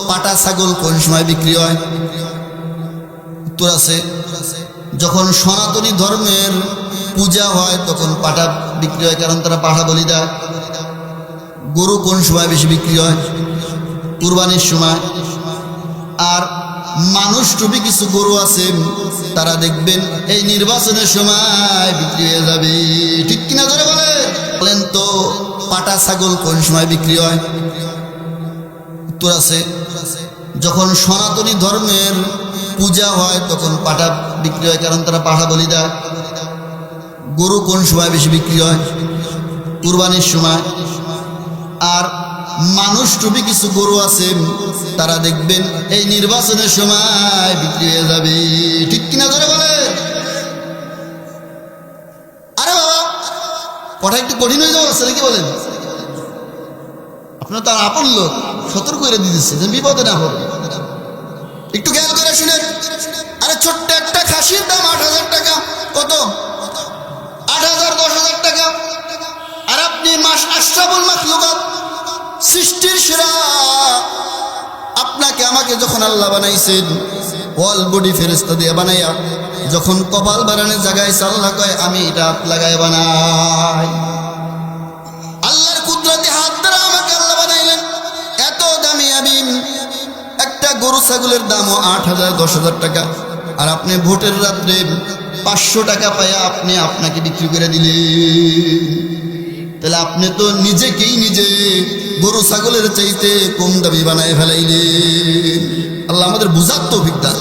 পাটা ছাগল কোন সময় বিক্রি হয়? উত্তর আছে, যখন সনাতনী ধর্মের পূজা হয় তখন পাটা বিক্রি হয়, কারণ তারা পাঠা বলি দেয়। গরু কোন সময় বেশি বিক্রি হয়? কুরবানির সময়। আর মানুষ টুপি কিছু গরু আছে, তারা দেখবেন এই নির্বাচনের সময় বিক্রি হয়ে যাবে। ঠিক কিনা ধরে বলেন তো, পাটা ছাগল কোন সময় বিক্রি হয়? উত্তর আছে, যখন সনাতনী ধর্মের পূজা হয় তখন পাটা বিক্রি হয়, কারণ তারা পাঠা বলি দেয়। গরু কোন সময় বেশি বিক্রি হয়? কুরবানির সময়। আর মানুষ টুপি কিছু গরু আছে, তারা দেখবেন এই নির্বাচনের সময় বিক্রি হয়ে যাবে। ঠিক কিনা ধরে বলে? আরে বাবা, কথা একটু কঠিন হয়ে যাওয়া আছে নাকি বলেন? আপনার তার আপন লোক সতর্ক করে দিতেছে যে বিপদে না হবে। একটু খেয়াল করে শুনেন। আরে ছোট্ট একটা খাসির দাম ৮,০০০ টাকা। কত? ৮,০০০, ১০,০০০ টাকা। আর আপনি আশরাফুল মাখলুকাত, সৃষ্টির সেরা আপনাকে আমাকে যখন আল্লাহ বানাইছেন, অল বডি ফেরেশতা দিয়ে বানাইয়া, যখন কপাল বানানোর জায়গায় আল্লাহ কয় আমি এটা হাত লাগায় বানাই। আল্লাহর কুদরতে হাত দ্বারা আমাকে আল্লাহ বানাইলেন। এত দামি আমি একটা গরু ছাগলের দামও ৮,০০০, ১০,০০০ টাকা। আর আপনি ভোটের রাত্রে ৫০০ টাকা পাইয়া আপনি আপনাকে বিক্রি করে দিলেন। তাহলে আপনি তো নিজেকেই নিজে গরু ছাগলের চাইতে কম দামি বানায় ফেলাইলেন। আল্লাহ আমাদের বুঝার তৌফিক দান।